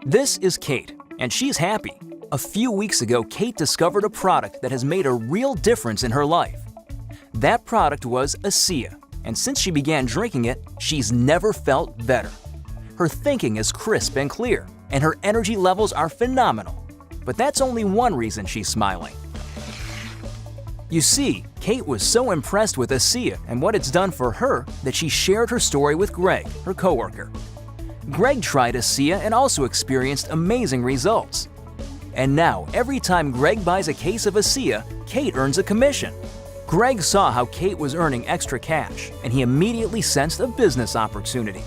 This is Kate, and she's happy. A few weeks ago, Kate discovered a product that has made a real difference in her life. That product was ASEA, and since she began drinking it, she's never felt better. Her thinking is crisp and clear, and her energy levels are phenomenal. But that's only one reason she's smiling. You see, Kate was so impressed with ASEA and what it's done for her that she shared her story with Greg, her coworker. Greg tried ASEA and also experienced amazing results. And now, every time Greg buys a case of ASEA, Kate earns a commission. Greg saw how Kate was earning extra cash, and he immediately sensed a business opportunity.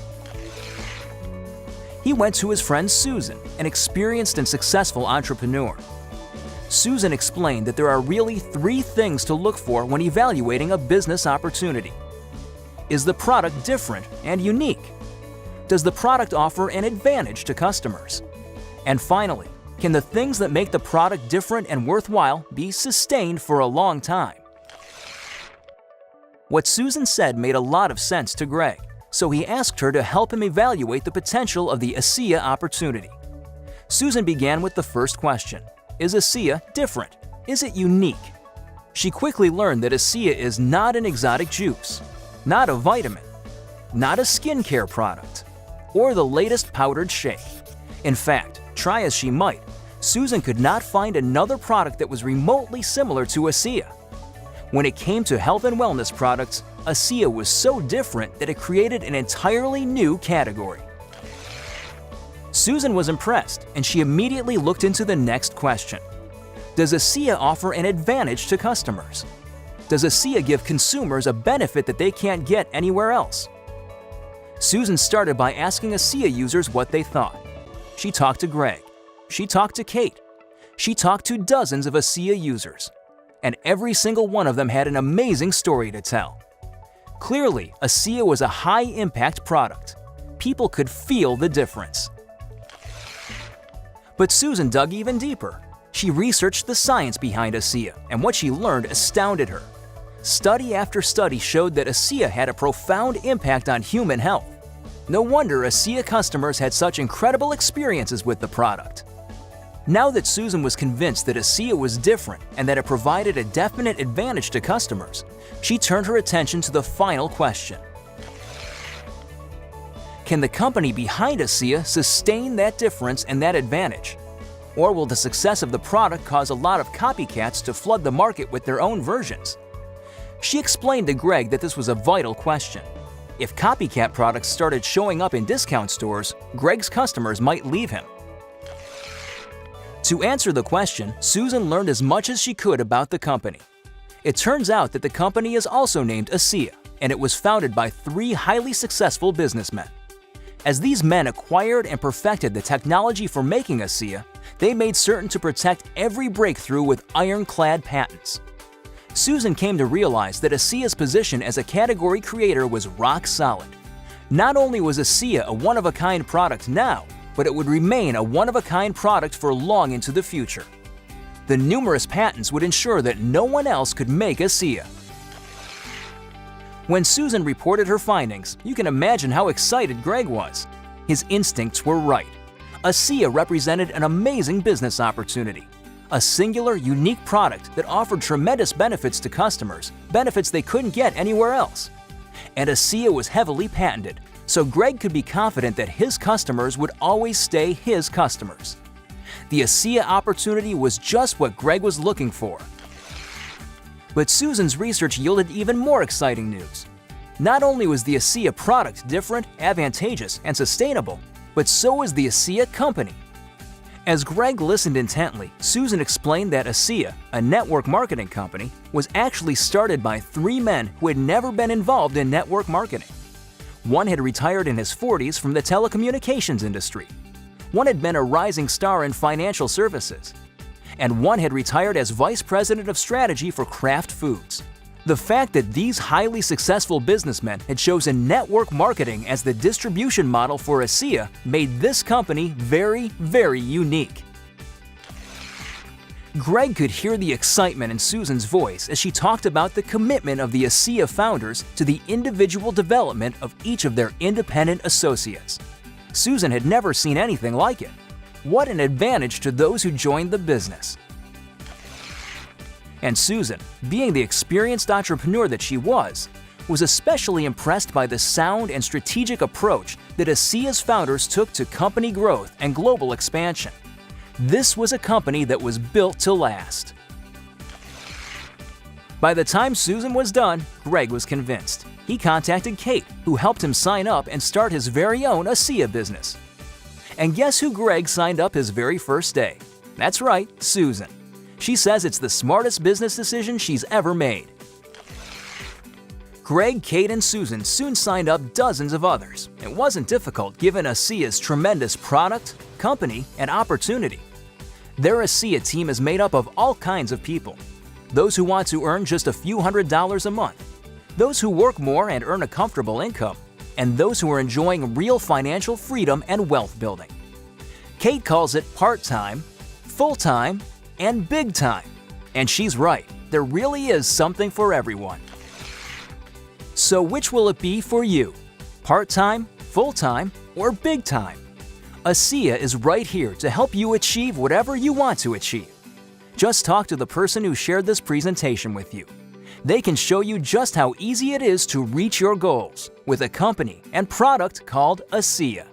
He went to his friend Susan, an experienced and successful entrepreneur. Susan explained that there are really 3 things to look for when evaluating a business opportunity. Is the product different and unique? Does the product offer an advantage to customers? And finally, can the things that make the product different and worthwhile be sustained for a long time? What Susan said made a lot of sense to Greg, so he asked her to help him evaluate the potential of the ASEA opportunity. Susan began with the first question. Is ASEA different? Is it unique? She quickly learned that ASEA is not an exotic juice, not a vitamin, not a skincare product, or the latest powdered shake. In fact, try as she might, Susan could not find another product that was remotely similar to ASEA. When it came to health and wellness products, ASEA was so different that it created an entirely new category. Susan was impressed, and she immediately looked into the next question. Does ASEA offer an advantage to customers? Does ASEA give consumers a benefit that they can't get anywhere else? Susan started by asking ASEA users what they thought. She talked to Greg. She talked to Kate. She talked to dozens of ASEA users. And every single one of them had an amazing story to tell. Clearly, ASEA was a high-impact product. People could feel the difference. But Susan dug even deeper. She researched the science behind ASEA, and what she learned astounded her. Study after study showed that ASEA had a profound impact on human health. No wonder ASEA customers had such incredible experiences with the product. Now that Susan was convinced that ASEA was different and that it provided a definite advantage to customers, she turned her attention to the final question. Can the company behind ASEA sustain that difference and that advantage? Or will the success of the product cause a lot of copycats to flood the market with their own versions? She explained to Greg that this was a vital question. If copycat products started showing up in discount stores, Greg's customers might leave him. To answer the question, Susan learned as much as she could about the company. It turns out that the company is also named ASEA, and it was founded by 3 highly successful businessmen. As these men acquired and perfected the technology for making ASEA, they made certain to protect every breakthrough with ironclad patents. Susan came to realize that ASEA's position as a category creator was rock solid. Not only was ASEA a one-of-a-kind product now, but it would remain a one-of-a-kind product for long into the future. The numerous patents would ensure that no one else could make ASEA. When Susan reported her findings, you can imagine how excited Greg was. His instincts were right. ASEA represented an amazing business opportunity. A singular, unique product that offered tremendous benefits to customers, benefits they couldn't get anywhere else. And ASEA was heavily patented, so Greg could be confident that his customers would always stay his customers. The ASEA opportunity was just what Greg was looking for. But Susan's research yielded even more exciting news. Not only was the ASEA product different, advantageous, and sustainable, but so was the ASEA company. As Greg listened intently, Susan explained that ASEA, a network marketing company, was actually started by 3 men who had never been involved in network marketing. One had retired in his 40s from the telecommunications industry. One had been a rising star in financial services. And one had retired as vice president of strategy for Kraft Foods. The fact that these highly successful businessmen had chosen network marketing as the distribution model for ASEA made this company very, very unique. Greg could hear the excitement in Susan's voice as she talked about the commitment of the ASEA founders to the individual development of each of their independent associates. Susan had never seen anything like it. What an advantage to those who joined the business. And Susan, being the experienced entrepreneur that she was especially impressed by the sound and strategic approach that ASEA's founders took to company growth and global expansion. This was a company that was built to last. By the time Susan was done, Greg was convinced. He contacted Kate, who helped him sign up and start his very own ASEA business. And guess who Greg signed up his very first day? That's right, Susan. She says it's the smartest business decision she's ever made. Greg, Kate, and Susan soon signed up dozens of others. It wasn't difficult given ASEA's tremendous product, company, and opportunity. Their ASEA team is made up of all kinds of people. Those who want to earn just a few $100s a month, those who work more and earn a comfortable income, and those who are enjoying real financial freedom and wealth building. Kate calls it part-time, full-time, and big time. And she's right, there really is something for everyone. So which will it be for you? Part-time, full-time, or big time? ASEA is right here to help you achieve whatever you want to achieve. Just talk to the person who shared this presentation with you. They can show you just how easy it is to reach your goals with a company and product called ASEA.